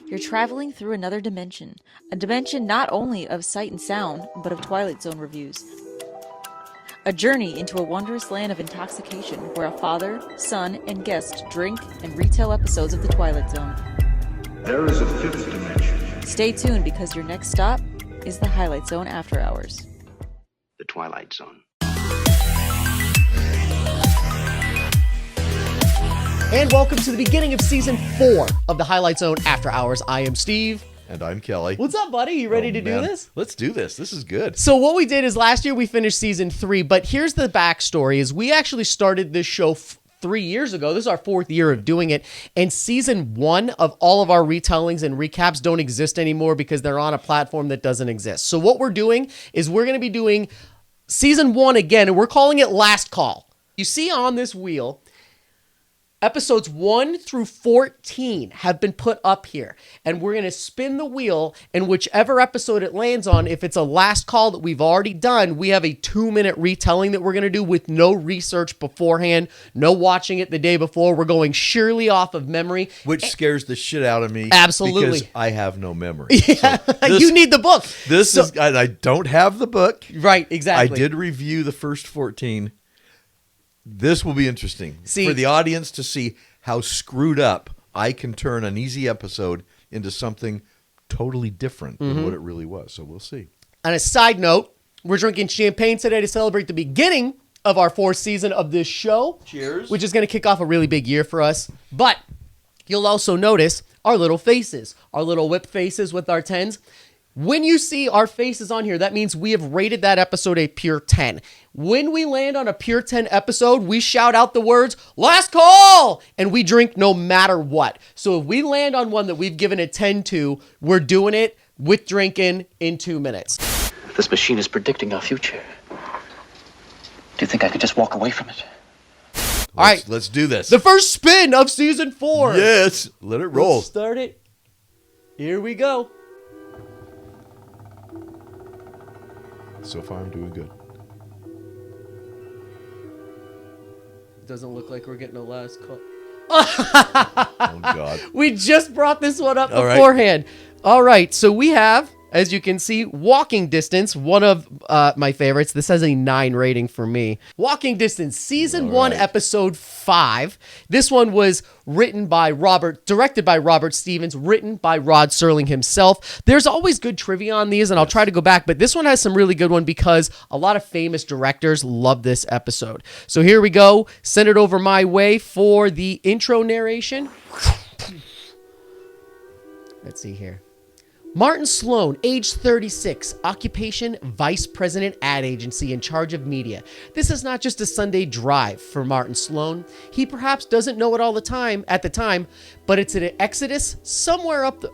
You're traveling through another dimension, a dimension not only of sight and sound, but of Twilight Zone reviews. A journey into a wondrous land of intoxication where a father, son, and guest drink and retell episodes of The Twilight Zone. There is a fifth dimension. Stay tuned because your next stop is the Twilight Zone After Hours. The Twilight Zone. And welcome to the beginning of Season 4 of the Twilight Zone After Hours. I am Steve. And I'm Kelly. What's up, buddy? You ready to man. do this? Let's do this. This is good. So what we did is last year we finished Season 3, but here's the backstory is we actually started this show 3 years ago. This is our 4th year of doing it. And Season 1 of all of our retellings and recaps don't exist anymore because they're on a platform that doesn't exist. So what we're doing is we're going to be doing Season 1 again, and we're calling it Last Call. You see on this wheel, episodes 1 through 14 have been put up here, and we're going to spin the wheel, and whichever episode it lands on, if it's a last call that we've already done, we have a 2-minute retelling that we're going to do with no research beforehand, no watching it the day before. We're going sheerly off of memory. Which scares the shit out of me. Absolutely. Because I have no memory. Yeah, So you need the book. I don't have the book. Right, exactly. I did review the first 14. This will be interesting See, for the audience to see how screwed up I can turn an easy episode into something totally different than what it really was. So we'll see. On a side note, we're drinking champagne today to celebrate the beginning of our 4th season of this show. Cheers. Which is going to kick off a really big year for us. But you'll also notice our little faces, our little whip faces with our 10s. When you see our faces on here, that means we have rated that episode a pure 10. When we land on a pure 10 episode, we shout out the words, "Last call!" and we drink no matter what. So if we land on one that we've given a 10 to, we're doing it with drinking in 2 minutes. This machine is predicting our future. Do you think I could just walk away from it? All right. Let's do this. The first spin of Season 4. Yes. Let it roll. Let's start it. Here we go. So far, I'm doing good. Doesn't look like we're getting a last call. Oh, God. We just brought this one up All right. beforehand. All right, so we have, as you can see, Walking Distance, one of my favorites. This has a 9 rating for me. Walking Distance, Season 1, right. Episode 5. This one was directed by Robert Stevens, written by Rod Serling himself. There's always good trivia on these, and I'll try to go back, but this one has some really good one because a lot of famous directors love this episode. So here we go. Send it over my way for the intro narration. Let's see here. Martin Sloan, age 36, occupation vice president ad agency in charge of media. This is not just a Sunday drive for Martin Sloan. He perhaps doesn't know it all the time at the time, but it's an exodus somewhere up.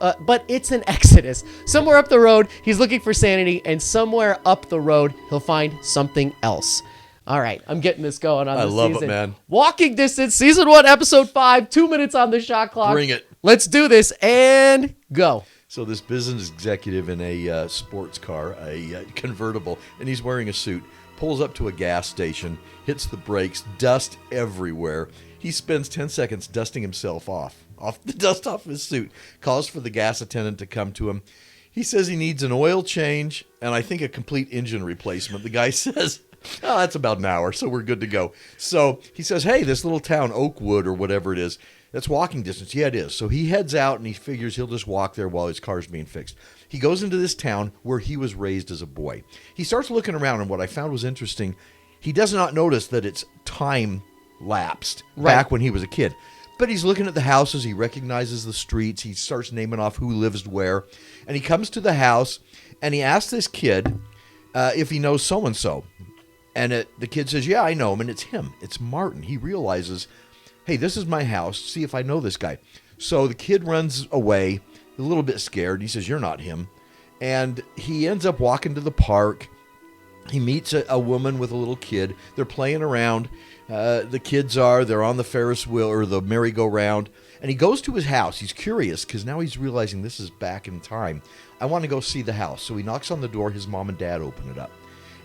Somewhere up the road. He's looking for sanity, and somewhere up the road he'll find something else. All right, I'm getting this going on. I this love it, season. man. Walking Distance, Season 1, Episode 5. 2 minutes on the shot clock. Bring it. Let's do this and go. So this business executive in a sports car, a convertible, and he's wearing a suit, pulls up to a gas station, hits the brakes, dust everywhere. He spends 10 seconds dusting himself off the dust off his suit, calls for the gas attendant to come to him. He says he needs an oil change and I think a complete engine replacement. The guy says, "Oh, that's about an hour, so we're good to go." So he says, "Hey, this little town, Oakwood or whatever it is, that's walking distance." Yeah, it is. So he heads out and he figures he'll just walk there while his car's being fixed. He goes into this town where he was raised as a boy. He starts looking around, and what I found was interesting, he does not notice that it's time lapsed back when he was a kid. But he's looking at the houses. He recognizes the streets. He starts naming off who lives where. And he comes to the house, and he asks this kid if he knows so-and-so. And the kid says, "Yeah, I know him," and it's him. It's Martin. He realizes, "Hey, this is my house. See if I know this guy." So the kid runs away, a little bit scared. He says, "You're not him." And he ends up walking to the park. He meets a woman with a little kid. They're playing around. They're on the Ferris wheel or the merry-go-round. And he goes to his house. He's curious because now he's realizing this is back in time. I want to go see the house. So he knocks on the door. His mom and dad open it up.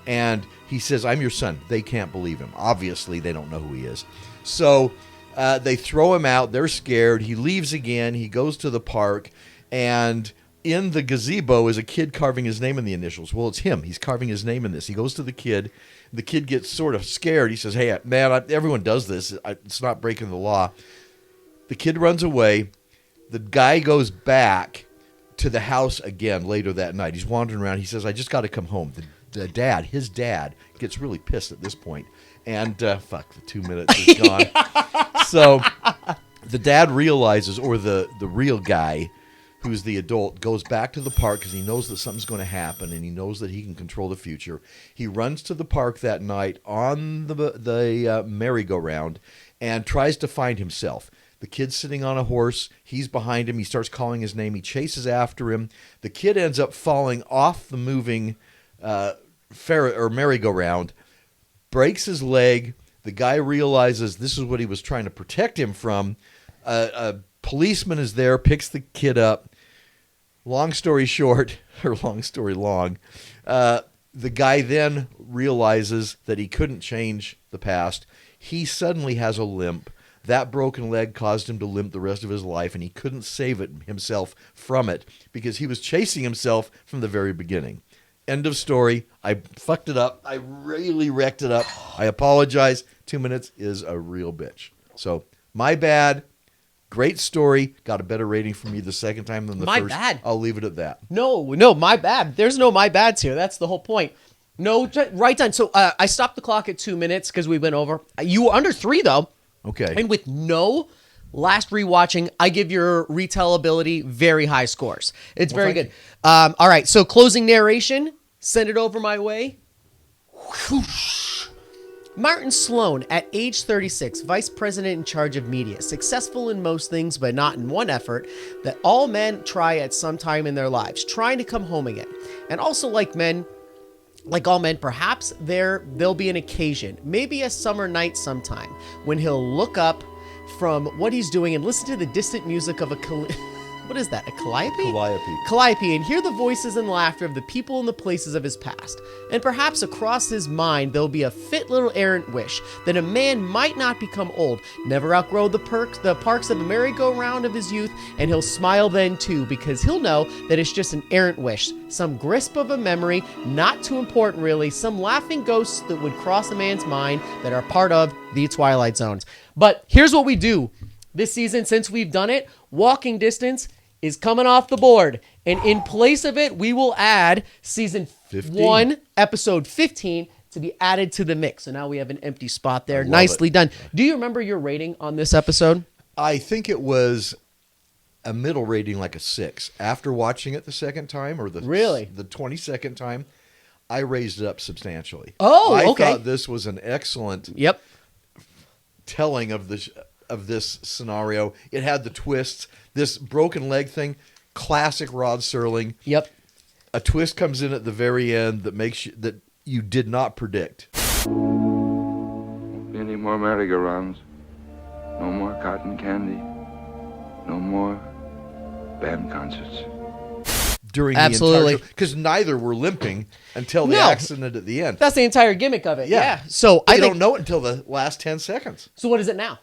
And he says, "I'm your son." They can't believe him. Obviously, they don't know who he is. So they throw him out. They're scared. He leaves again. He goes to the park. And in the gazebo is a kid carving his name in the initials. Well, it's him. He's carving his name in this. He goes to the kid. The kid gets sort of scared. He says, hey, man, everyone does this. It's not breaking the law. The kid runs away. The guy goes back to the house again later that night. He's wandering around. He says, I just got to come home. His dad, gets really pissed at this point. And, the 2 minutes is gone. So the dad realizes, or the real guy, who's the adult, goes back to the park because he knows that something's going to happen and he knows that he can control the future. He runs to the park that night on the merry-go-round and tries to find himself. The kid's sitting on a horse. He's behind him. He starts calling his name. He chases after him. The kid ends up falling off the moving merry-go-round, breaks his leg. The guy realizes this is what he was trying to protect him from. A policeman is there, picks the kid up. Long story short, or long story long, the guy then realizes that he couldn't change the past. He suddenly has a limp. That broken leg caused him to limp the rest of his life, and he couldn't save it himself from it because he was chasing himself from the very beginning. End of story. I fucked it up. I really wrecked it up. I apologize. 2 minutes is a real bitch. So, my bad. Great story. Got a better rating from you the second time than the first. My bad. I'll leave it at that. No, my bad. There's no my bads here. That's the whole point. No, right done. So I stopped the clock at 2 minutes because we went over. You were under 3, though. Okay. And with no last rewatching, I give your retellability very high scores. It's very good. All right, so closing narration. Send it over my way. Whoosh. Martin Sloan, at age 36, vice president in charge of media, successful in most things, but not in one effort that all men try at some time in their lives, trying to come home again. And also like all men, perhaps there'll be an occasion, maybe a summer night sometime, when he'll look up from what he's doing and listen to the distant music of what is that, a calliope? Calliope, and hear the voices and laughter of the people and the places of his past. And perhaps across his mind there'll be a fit little errant wish that a man might not become old, never outgrow the parks of a merry-go-round of his youth, and he'll smile then too, because he'll know that it's just an errant wish, some grasp of a memory, not too important really, some laughing ghosts that would cross a man's mind that are part of the Twilight Zones. But here's what we do. This season, since we've done it, walking distance is coming off the board. And in place of it, we will add season 1, episode 15 to be added to the mix. So now we have an empty spot there. Nicely done. Do you remember your rating on this episode? I think it was a middle rating, like a 6. After watching it the second time, or the 22nd time, I raised it up substantially. Oh, okay. I thought this was an excellent telling of this scenario. It had the twists. This broken leg thing, classic Rod Serling. Yep. A twist comes in at the very end that you did not predict. Won't be any more merry-go-rounds. No more cotton candy. No more band concerts. During the entire show, because neither were limping until the accident at the end. That's the entire gimmick of it. Yeah. So I don't know it until the last 10 seconds. So what is it now?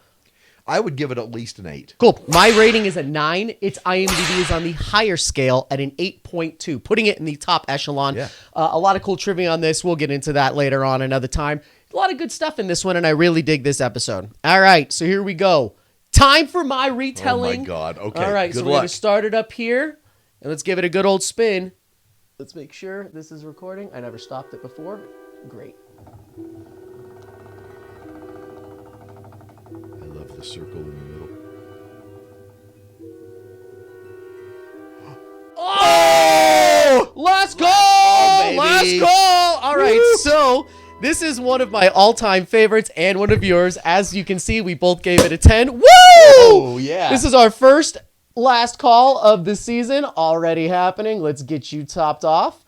I would give it at least an 8. Cool. My rating is a 9. Its IMDb is on the higher scale at an 8.2, putting it in the top echelon. Yeah. A lot of cool trivia on this. We'll get into that later on another time. A lot of good stuff in this one, and I really dig this episode. All right, so here we go. Time for my retelling. Oh, my God. Okay, all right, so we're going to start it up here, and let's give it a good old spin. Let's make sure this is recording. I never stopped it before. Great. The circle in the middle. Oh! Last call! Last call! All right, so this is one of my all-time favorites and one of yours. As you can see, we both gave it a 10. Woo! Oh, yeah. This is our first last call of the season already happening. Let's get you topped off.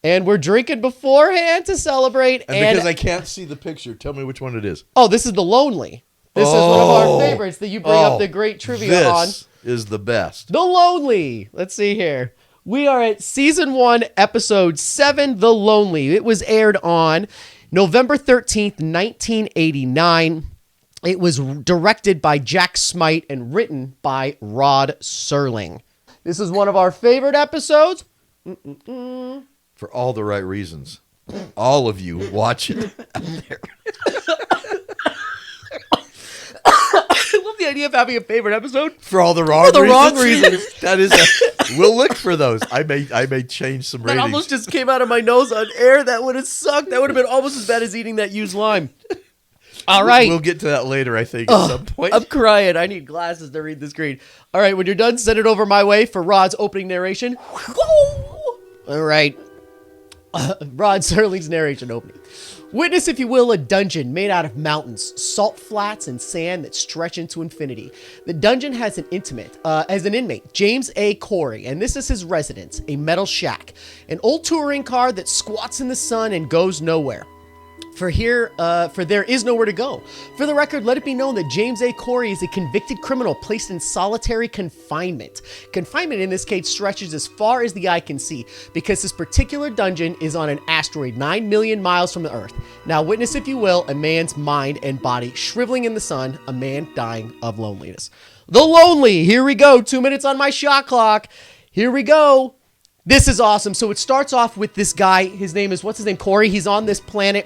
And we're drinking beforehand to celebrate. And because I can't see the picture, tell me which one it is. Oh, this is The Lonely. This is one of our favorites that you bring up the great trivia on. This is the best. The Lonely. Let's see here. We are at season 1, episode 7, The Lonely. It was aired on November 13th, 1989. It was directed by Jack Smite and written by Rod Serling. This is one of our favorite episodes. For all the right reasons. All of you watch it out there. I love the idea of having a favorite episode. For all the wrong reasons. That is we'll look for those. I may change some ratings. That almost just came out of my nose on air. That would have sucked. That would have been almost as bad as eating that used lime. All right. We'll get to that later, I think, at some point. I'm crying. I need glasses to read the screen. All right, when you're done, send it over my way for Rod's opening narration. All right. Rod Serling's narration opening. Witness, if you will, a dungeon made out of mountains, salt flats, and sand that stretch into infinity. The dungeon has an inmate, James A. Corey, and this is his residence, a metal shack, an old touring car that squats in the sun and goes nowhere. For there is nowhere to go. For the record, let it be known that James A. Corey is a convicted criminal placed in solitary confinement. Confinement in this case stretches as far as the eye can see because this particular dungeon is on an asteroid 9 million miles from the Earth. Now witness, if you will, a man's mind and body shriveling in the sun, a man dying of loneliness. The Lonely, here we go, 2 minutes on my shot clock. Here we go. This is awesome. So it starts off with this guy, his name is, Corey. He's on this planet.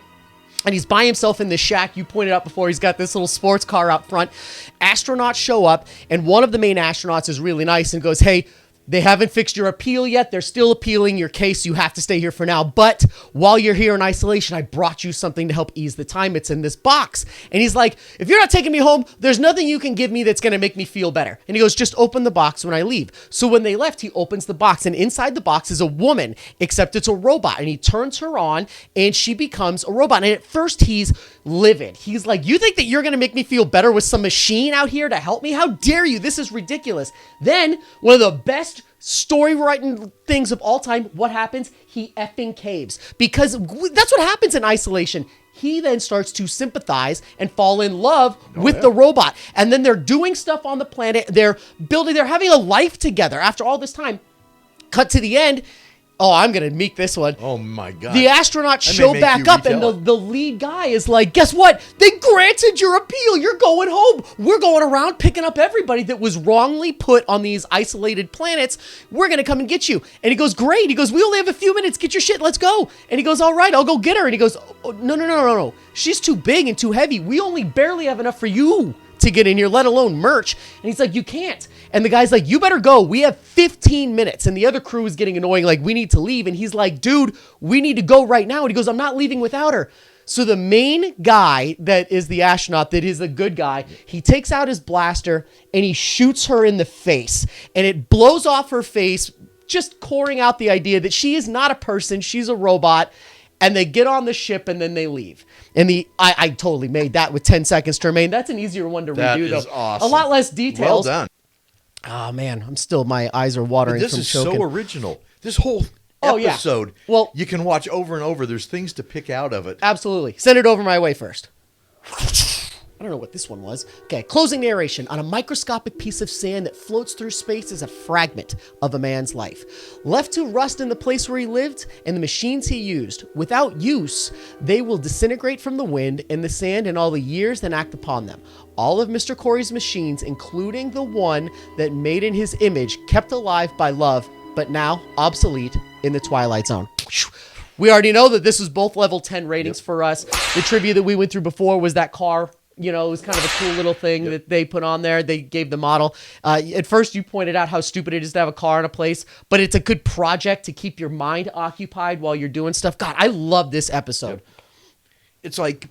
And he's by himself in this shack. You pointed out before, he's got this little sports car out front. Astronauts show up, and one of the main astronauts is really nice and goes, hey, they haven't fixed your appeal yet. They're still appealing your case. You have to stay here for now. But while you're here in isolation, I brought you something to help ease the time. It's in this box. And he's like, if you're not taking me home, there's nothing you can give me that's going to make me feel better. And he goes, just open the box when I leave. So when they left, he opens the box. And inside the box is a woman, except it's a robot. And he turns her on, and she becomes a robot. And at first, he's livid. He's like, you think that you're going to make me feel better with some machine out here to help me? How dare you? This is ridiculous. Then, one of the best story writing things of all time, what happens? He effing caves. Because that's what happens in isolation. He then starts to sympathize and fall in love with the robot. And then they're doing stuff on the planet. They're having a life together after all this time. Cut to the end. Oh, I'm going to meet this one. Oh, my God. The astronauts show back up, and the lead guy is like, guess what? They granted your appeal. You're going home. We're going around picking up everybody that was wrongly put on these isolated planets. We're going to come and get you. And he goes, great. He goes, we only have a few minutes. Get your shit. Let's go. And he goes, all right, I'll go get her. And he goes, oh, no. She's too big and too heavy. We only barely have enough for you to get in here, let alone merch. And he's like, you can't. And the guy's like, you better go. We have 15 minutes. And the other crew is getting annoying, like, we need to leave. And he's like, dude, we need to go right now. And he goes, I'm not leaving without her. So the main guy that is the astronaut, that is a good guy, he takes out his blaster and he shoots her in the face. And it blows off her face, just coring out the idea that she is not a person, she's a robot. And they get on the ship and then they leave. And I totally made that with 10 seconds to remain. That's an easier one to redo, though. That is awesome. A lot less details. Well done. Oh, man. My eyes are watering But this from is choking. so original. This whole episode, Well, you can watch over and over. There's things to pick out of it. Absolutely. Send it over my way first. I don't know what this one was. Okay, closing narration. On a microscopic piece of sand that floats through space is a fragment of a man's life. Left to rust in the place where he lived and the machines he used. Without use, they will disintegrate from the wind and the sand and all the years that act upon them. All of Mr. Corey's machines, including the one that made in his image, kept alive by love, but now obsolete in the Twilight Zone. We already know that this was both level 10 ratings for us. The trivia that we went through before was that car. You know, it was kind of a cool little thing that they put on there. They gave the model. At first, you pointed out how stupid it is to have a car in a place, but it's a good project to keep your mind occupied while you're doing stuff. God, I love this episode. It's like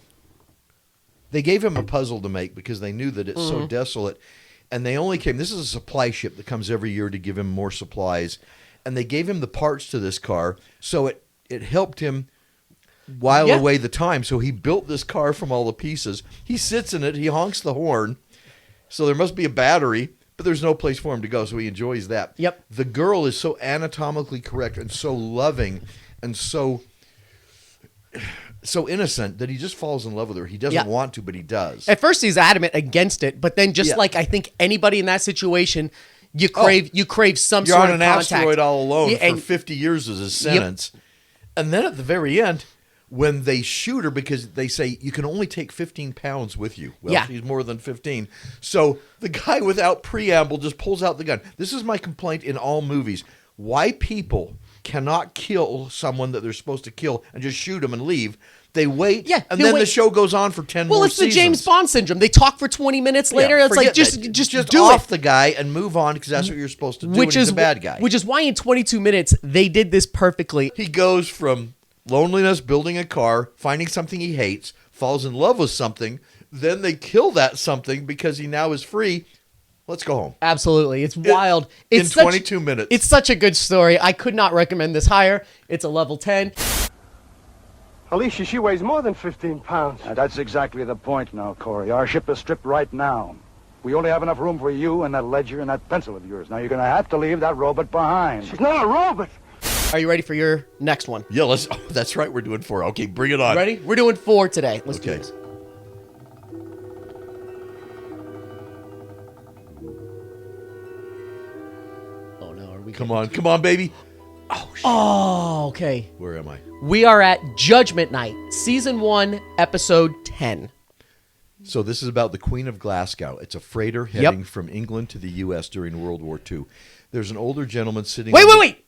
they gave him a puzzle to make because they knew that it's so desolate. And they only came, this is a supply ship that comes every year to give him more supplies. And they gave him the parts to this car, so it helped him while away the time. So he built this car from all the pieces. He sits in it. He honks the horn. So there must be a battery, but there's no place for him to go. So he enjoys that. Yep. The girl is so anatomically correct and so loving and so innocent that he just falls in love with her. He doesn't want to, but he does. At first, he's adamant against it, but then just like I think anybody in that situation, you crave some You're sort on of an contact. asteroid all alone Yeah, for 50 years as his sentence. And then at the very end, when they shoot her, because they say you can only take 15 pounds with you. Well, Yeah. she's more than 15. So the guy, without preamble, just pulls out the gun. This is my complaint in all movies. Why people cannot kill someone that they're supposed to kill and just shoot them and leave. They wait, and then the show goes on for 10 more Well, it's the seasons. James Bond syndrome. They talk for 20 minutes later. Yeah, It's like, forget that. just just do off it. the guy and move on, because that's what you're supposed to do Which when is he's a bad guy. Which is why in 22 minutes, they did this perfectly. He goes from loneliness, building a car, finding something he hates, falls in love with something, then they kill that something because he now is free. Let's go home. Absolutely. It's wild. In 22 minutes. It's such a good story. I could not recommend this higher. It's a level 10. Alicia, she weighs more than 15 pounds. That's exactly the point now, Corey. Our ship is stripped right now. We only have enough room for you and that ledger and that pencil of yours. Now you're going to have to leave that robot behind. She's not a robot. Are you ready for your next one? Yeah, let's. Oh, that's right. We're doing 4. Okay, bring it on. Ready? We're doing 4 today. Let's do Okay. this. Oh no, are we? Come on, baby. Oh, okay. Where am I? We are at Judgment Night, Season 1, Episode 10. So this is about the Queen of Glasgow. It's a freighter heading from England to the U.S. during World War II. There's an older gentleman sitting... Wait.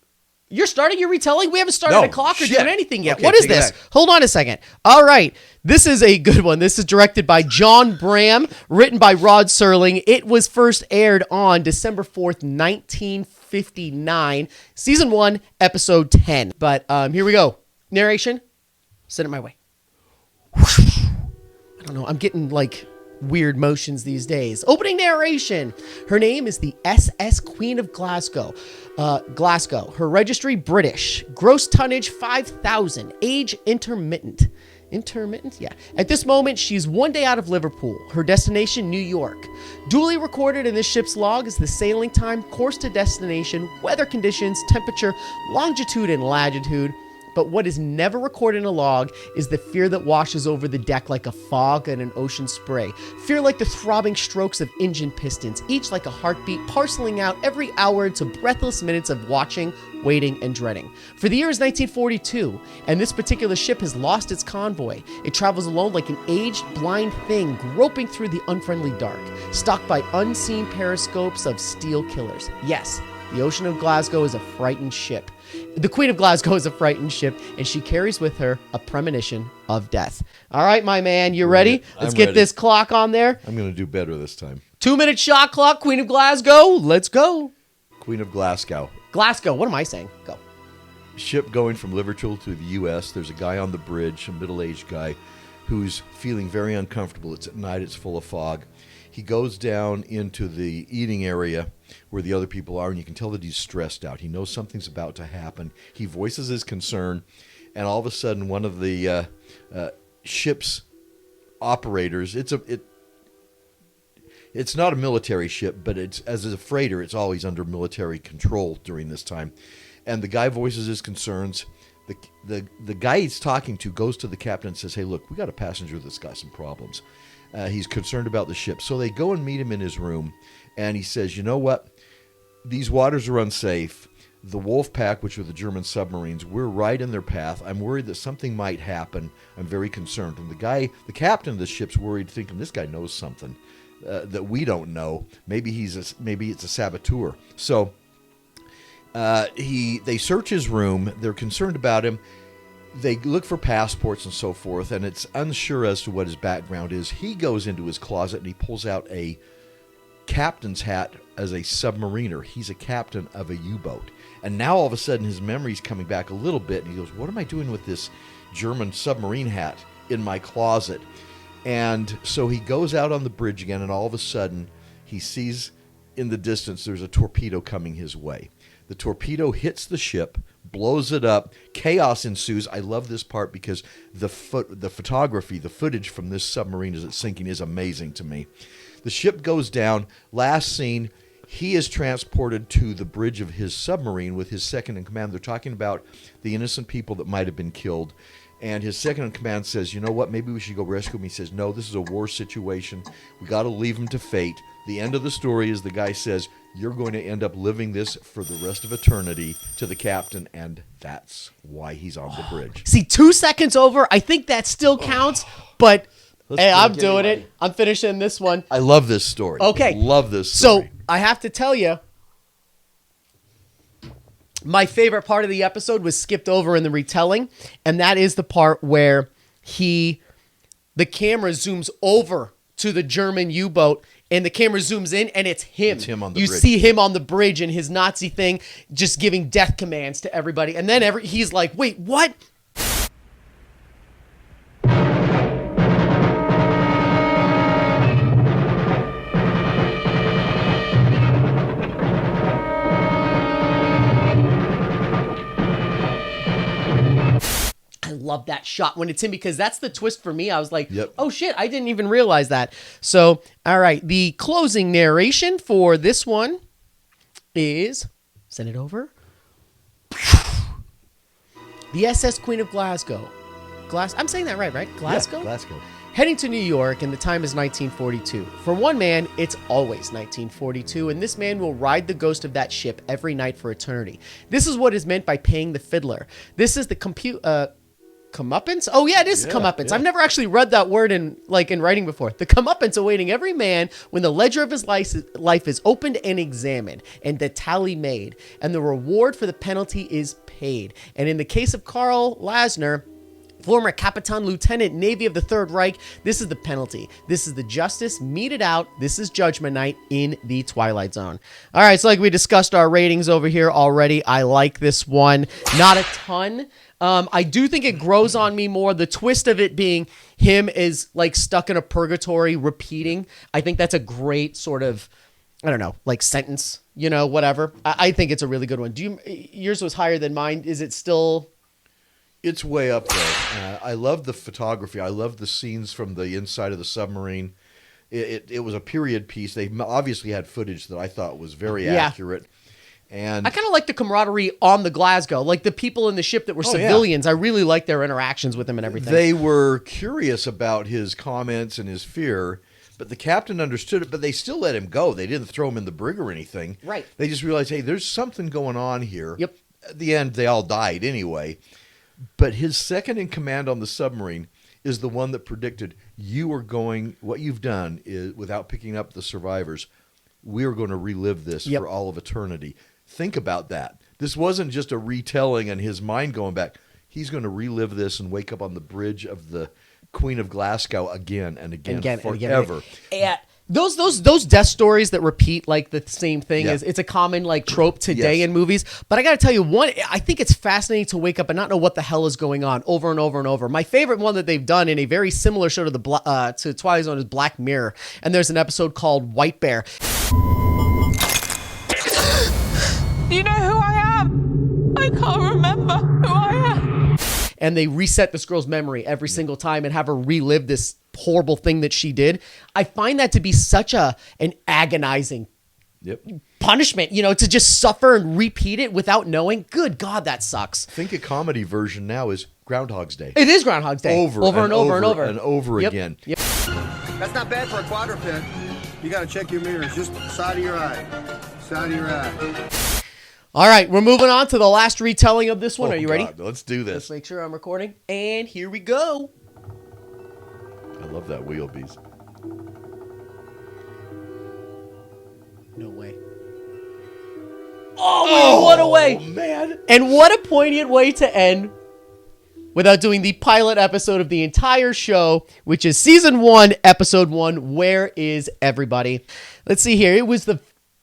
You're starting your retelling? We haven't started No, a clock or shit. doing anything yet. Okay, What is take it this? back. Hold on a second. All right. This is a good one. This is directed by John Bram, written by Rod Serling. It was first aired on December 4th, 1959. Season 1, Episode 10. But here we go. Narration. Send it my way. I don't know. I'm getting like weird motions these days. Opening narration. Her name is the SS Queen of Glasgow. Glasgow. Her registry British. Gross tonnage 5,000. Age intermittent. Intermittent? Yeah. At this moment, she's 1 day out of Liverpool. Her destination, New York. Duly recorded in this ship's log is the sailing time, course to destination, weather conditions, temperature, longitude, and latitude. But what is never recorded in a log is the fear that washes over the deck like a fog and an ocean spray. Fear like the throbbing strokes of engine pistons, each like a heartbeat parceling out every hour into breathless minutes of watching, waiting, and dreading. For the year is 1942, and this particular ship has lost its convoy. It travels alone like an aged, blind thing groping through the unfriendly dark, stalked by unseen periscopes of steel killers. Yes, the Ocean of Glasgow is a frightened ship. The Queen of Glasgow is a frightened ship, and she carries with her a premonition of death. All right, my man, you ready? Let's I'm get ready. this clock on there. I'm going to do better this time. 2-minute shot clock, Queen of Glasgow. Let's go. Queen of Glasgow. Glasgow, what am I saying? Go. Ship going from Liverpool to the U.S. There's a guy on the bridge, a middle-aged guy, who's feeling very uncomfortable. It's at night. It's full of fog. He goes down into the eating area where the other people are, and you can tell that he's stressed out. He knows something's about to happen. He voices his concern, and all of a sudden, one of the ship's operators, it's not a military ship, but it's as a freighter, it's always under military control during this time. And the guy voices his concerns. The guy he's talking to goes to the captain and says, "Hey, look, we got a passenger that's got some problems. He's concerned about the ship." So they go and meet him in his room, and he says, "You know what? These waters are unsafe. The Wolf Pack, which are the German submarines, we're right in their path. I'm worried that something might happen. I'm very concerned." And the captain of the ship's worried, thinking this guy knows something that we don't know. Maybe it's a saboteur. So they search his room. They're concerned about him. They look for passports and so forth, and it's unsure as to what his background is. He goes into his closet and he pulls out a captain's hat as a submariner. He's a captain of a U-boat. And now all of a sudden his memory's coming back a little bit, and he goes, "What am I doing with this German submarine hat in my closet?" And so he goes out on the bridge again, and all of a sudden he sees in the distance there's a torpedo coming his way. The torpedo hits the ship, blows it up. Chaos ensues. I love this part because the photography, the footage from this submarine as it's sinking is amazing to me. The ship goes down. Last scene, he is transported to the bridge of his submarine with his second in command. They're talking about the innocent people that might have been killed. And his second in command says, "You know what, maybe we should go rescue him." He says, "No, this is a war situation. We got to leave him to fate." The end of the story is the guy says, You're going to end up living this for the rest of eternity to the captain, and that's why he's on the bridge. See, 2 seconds over. I think that still counts, but hey, I'm doing it. I'm finishing this one. I love this story. Okay. Love this story. So I have to tell you, my favorite part of the episode was skipped over in the retelling, and that is the part where the camera zooms over to the German U-boat, and the camera zooms in, and it's him. It's him on the you bridge. see him on the bridge in his Nazi thing, just giving death commands to everybody, and then he's like, wait, what? Love that shot when it's him, because that's the twist for me. I was like, oh shit, I didn't even realize that. So, all right, the closing narration for this one is, send it over. The SS Queen of Glasgow. I'm saying that right? Glasgow? Yeah, Glasgow. Heading to New York, and the time is 1942. For one man, it's always 1942, and this man will ride the ghost of that ship every night for eternity. This is what is meant by paying the fiddler. This is the comeuppance? Oh yeah, it is comeuppance. Yeah. I've never actually read that word in writing before. The comeuppance awaiting every man when the ledger of his life is opened and examined, and the tally made, and the reward for the penalty is paid. And in the case of Karl Lasner, former Capitan Lieutenant Navy of the Third Reich, this is the penalty. This is the justice meted out. This is Judgment Night in the Twilight Zone. All right, so like we discussed our ratings over here already. I like this one. Not a ton. I do think it grows on me more. The twist of it being him is like stuck in a purgatory repeating. I think that's a great sort of, I don't know, like sentence, whatever. I think it's a really good one. Yours was higher than mine. Is it still? It's way up there. I love the photography. I love the scenes from the inside of the submarine. It was a period piece. They obviously had footage that I thought was very accurate. And I kind of like the camaraderie on the Glasgow, like the people in the ship that were civilians. Yeah. I really like their interactions with him and everything. They were curious about his comments and his fear, but the captain understood it, but they still let him go. They didn't throw him in the brig or anything. Right. They just realized, hey, there's something going on here. Yep. At the end, they all died anyway. But his second in command on the submarine is the one that predicted what you've done is, without picking up the survivors, we are going to relive this for all of eternity. Think about that. This wasn't just a retelling and his mind going back. He's going to relive this and wake up on the bridge of the Queen of Glasgow again and again, forever. Yeah. Those death stories that repeat like the same thing it's a common like trope today in movies. But I got to tell you, I think it's fascinating to wake up and not know what the hell is going on over and over and over. My favorite one that they've done in a very similar show to Twilight Zone is Black Mirror, and there's an episode called White Bear. You know who I am? I can't remember who I am. And they reset this girl's memory every single time and have her relive this horrible thing that she did. I find that to be such an agonizing punishment, to just suffer and repeat it without knowing. Good God, that sucks. I think a comedy version now is Groundhog's Day. It is Groundhog's Day. Over and over again. Yep. That's not bad for a quadruped. You got to check your mirrors. Just side of your eye. Side of your eye. All right, we're moving on to the last retelling of this one. Are you ready? Let's do this. Let's make sure I'm recording. And here we go. I love that wheelpiece. No way. Oh, what a way. Man. And what a poignant way to end without doing the pilot episode of the entire show, which is Season 1, Episode 1, Where is Everybody? Let's see here. It was the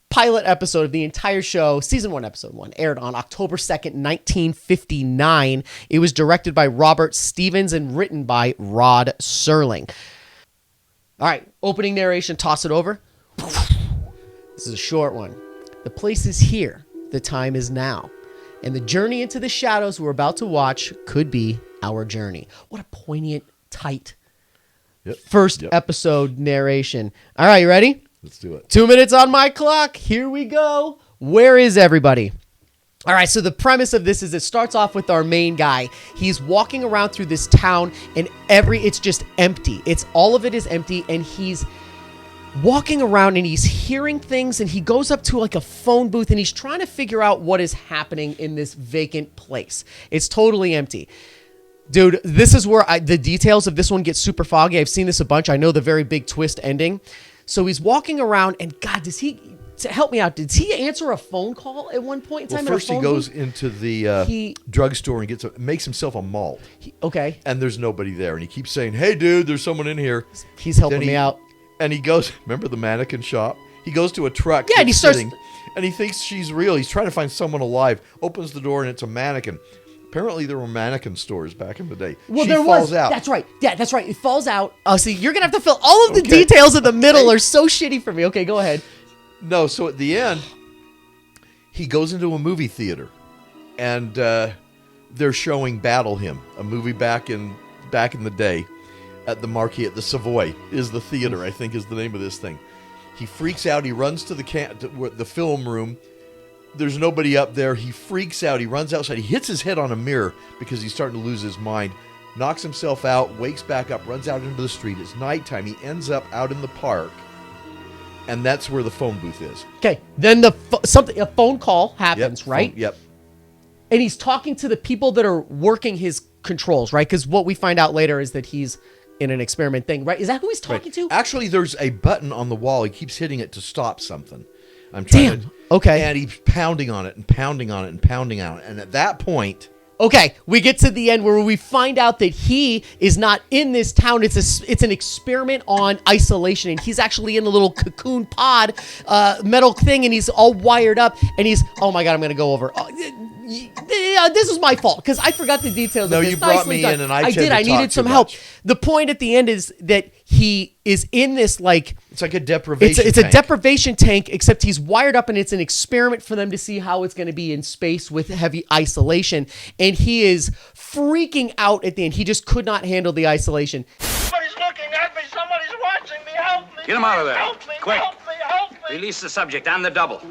pilot episode of the entire show. Season 1, Episode 1 aired on October 2nd, 1959. It was directed by Robert Stevens and written by Rod Serling. All right, opening narration, toss it over. This is a short one. The place is here. The time is now. And the journey into the shadows we're about to watch could be our journey. What a poignant, tight first episode narration. All right, you ready? Let's do it. 2 minutes on my clock. Here we go. Where is everybody? All right, so the premise of this is it starts off with our main guy. He's walking around through this town and it's just empty. All of it is empty, and he's walking around and he's hearing things, and he goes up to like a phone booth and he's trying to figure out what is happening in this vacant place. It's totally empty. Dude, this is where the details of this one get super foggy. I've seen this a bunch. I know the very big twist ending. So he's walking around, and God, help me out. Did he answer a phone call at one point in time? Well, first he goes into the drugstore and makes himself a malt. Okay. And there's nobody there. And he keeps saying, hey, dude, there's someone in here. He's helping me out. And he goes, remember the mannequin shop? He goes to a truck. Yeah, and he starts... And he thinks she's real. He's trying to find someone alive. Opens the door, and it's a mannequin. Apparently, there were mannequin stores back in the day. Well, she falls out. That's right. Yeah, that's right. It falls out. Oh, see, you're going to have to fill... All of the details in the middle are so shitty for me. Okay, go ahead. No, so at the end, he goes into a movie theater, and they're showing Battle Hymn, a movie back in the day. At the Marquee at the Savoy is the theater, I think is the name of this thing. He freaks out. He runs to the film room. There's nobody up there. He freaks out. He runs outside. He hits his head on a mirror because he's starting to lose his mind. Knocks himself out, wakes back up, runs out into the street. It's nighttime. He ends up out in the park, and that's where the phone booth is. Okay, then a phone call happens, right? Yep. And he's talking to the people that are working his controls, right? Because what we find out later is that he's in an experiment thing, right? Is that who he's talking to? Actually, there's a button on the wall. He keeps hitting it to stop something. Okay. And he's pounding on it and pounding on it and pounding on it. And at that point... Okay, we get to the end where we find out that he is not in this town. It's an experiment on isolation, and he's actually in a little cocoon pod, metal thing, and he's all wired up, and he's... Oh my God, I'm going to go over... this is my fault because I forgot the details. No, of this. you brought me in, and I needed some help. The point at the end is that he is in this it's like a deprivation. It's a deprivation tank, except he's wired up, and it's an experiment for them to see how it's going to be in space with heavy isolation. And he is freaking out at the end. He just could not handle the isolation. Somebody's looking at me. Somebody's watching me. Help me. Get him out of there. Help me. Quick. Help me. Help me. Release the subject on the double.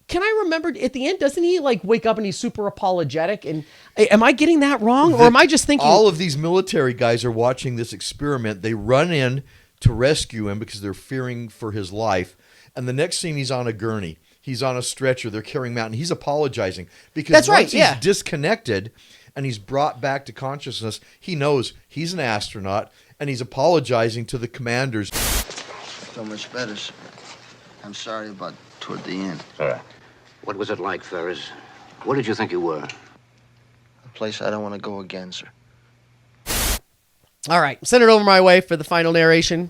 Can I remember at the end, doesn't he wake up and he's super apologetic? And am I getting that wrong? Or am I just thinking... All of these military guys are watching this experiment. They run in to rescue him because they're fearing for his life. And the next scene, he's on a gurney. He's on a stretcher. They're carrying him out. And he's apologizing. Because once he's disconnected and he's brought back to consciousness, he knows he's an astronaut. And he's apologizing to the commanders. So much better, sir. I'm sorry about toward the end. What was it like, Ferris? What did you think you were? A place I don't want to go again, sir. All right, send it over my way for the final narration.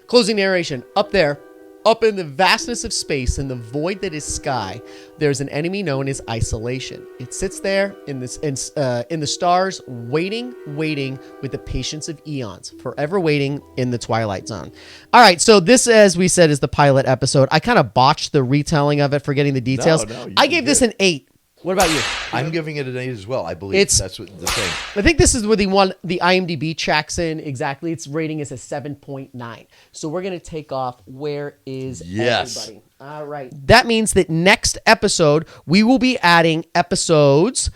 Closing narration. Up there, up in the vastness of space, in the void that is sky, there's an enemy known as isolation. It sits there in the stars, waiting with the patience of eons, forever waiting in the Twilight Zone. All right, so this, as we said, is the pilot episode. I kind of botched the retelling of it, forgetting the details. I gave this an 8. What about you? I'm giving it an 8 as well. I believe that's what the thing. I think this is where the IMDb checks in exactly. Its rating is a 7.9. So we're going to take off. Where is everybody? All right. That means that next episode, we will be adding episodes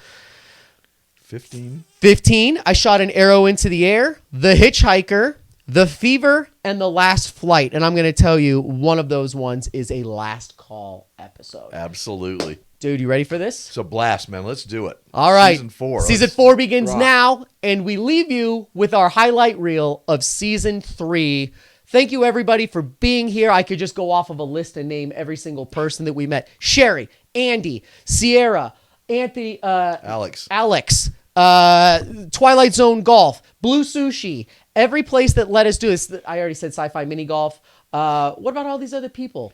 15. I shot an arrow into the air. The Hitchhiker. The Fever. And The Last Flight. And I'm going to tell you, one of those ones is a last call episode. Absolutely. Dude, you ready for this? It's a blast, man. Let's do it. All right. Season 4. Season 4 begins now, and we leave you with our highlight reel of Season 3. Thank you, everybody, for being here. I could just go off of a list and name every single person that we met. Sherry, Andy, Sierra, Anthony, Alex, Twilight Zone Golf, Blue Sushi, every place that let us do this. I already said Sci-Fi Mini Golf. What about all these other people?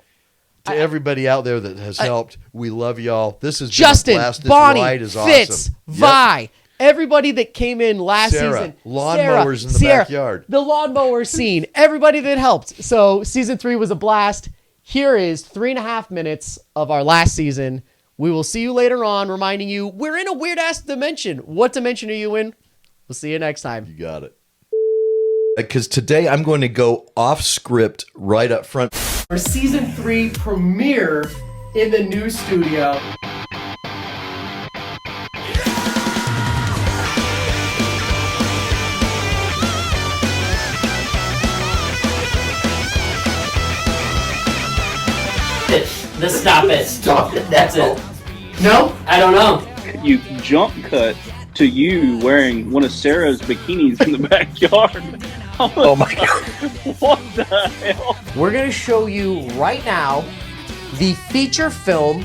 To everybody out there that has helped, we love y'all. This is Justin, been a blast. This Bonnie, ride is Fitz, awesome. Vi, everybody that came in last season. Lawnmowers in the backyard. The lawnmower scene. Everybody that helped. So season 3 was a blast. Here is 3.5 minutes of our last season. We will see you later on, reminding you we're in a weird-ass dimension. What dimension are you in? We'll see you next time. You got it. Because today I'm going to go off script right up front. Our season 3 premiere in the new studio. Just stop it. Stop it. That's it. No? I don't know. You jump cut to you wearing one of Sarah's bikinis in the backyard. Oh my God. What the hell? We're going to show you right now the feature film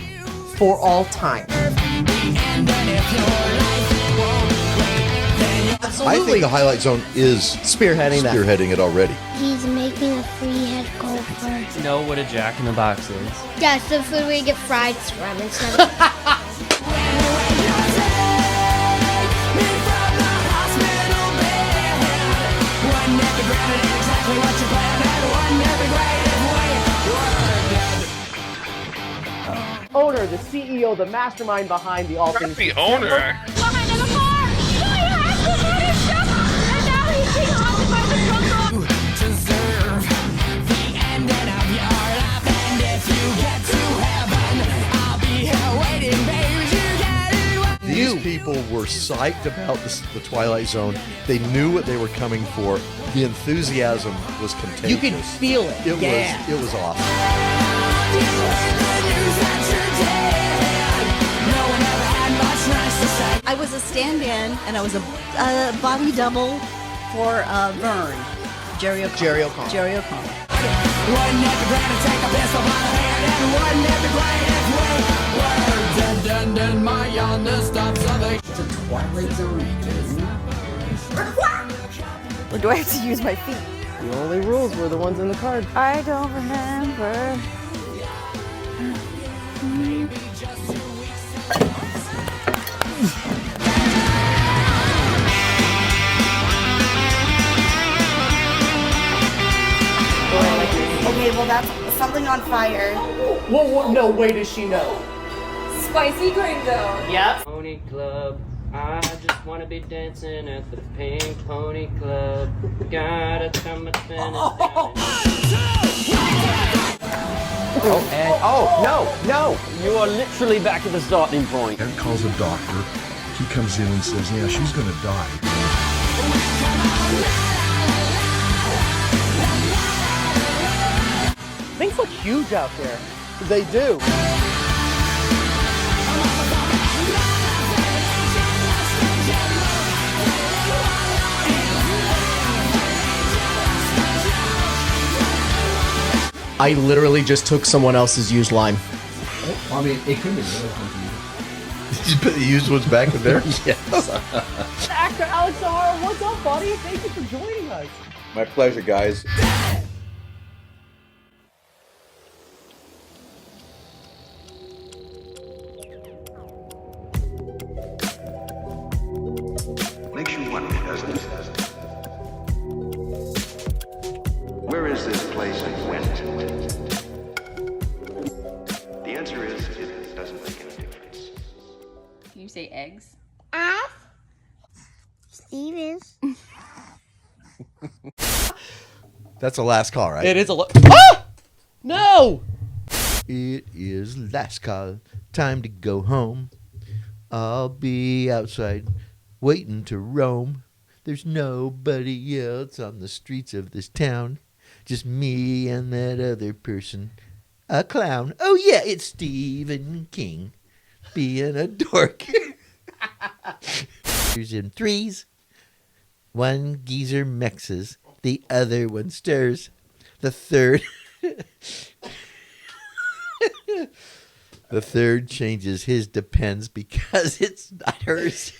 for all time. I think the Highlight Zone is spearheading it already. He's making a free head gopher. Know what a Jack in the Box is? Yeah, it's the food where you get fried scrum instead of... Owner, the CEO, the mastermind behind the all things. The owner. These people were psyched about the Twilight Zone. They knew what they were coming for. The enthusiasm was contagious. You could feel it. It was awesome. I was a stand-in, and I was a body double for Vern. Jerry O'Connell. Jerry O'Connell. It's a Twilight Zone game. Or do I have to use my feet? The only rules were the ones in the card. I don't remember. Okay, well that's something on fire. Whoa, no, way does she know? Spicy gringo. Yep. Pony Club. I just want to be dancing at the Pink Pony Club. Gotta come and spin it down. No! You are literally back at the starting point. Ed calls a doctor. He comes in and says, yeah, she's gonna die. Things look huge out there. They do. I literally just took someone else's used line. I mean, it could be Did you put the used ones back in there? Yes. Actor Alex O'Hara, what's up, buddy? Thank you for joining us. My pleasure, guys. Makes you wonder, doesn't it? Where is this place and when? The answer is, it doesn't make any difference. Can you say eggs? Steve is. That's the last call, right? It is Ah! No! It is last call. Time to go home. I'll be outside waiting to roam. There's nobody else on the streets of this town. Just me and that other person. A clown. Oh, yeah, it's Stephen King being a dork. Here's in threes. One geezer mexes. The other one stirs. The third... The third changes his depends because it's not hers.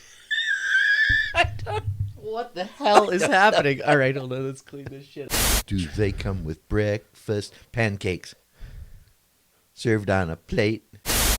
What the hell is happening? All right, hold on. Let's clean this shit up. Do they come with breakfast? Pancakes. Served on a plate.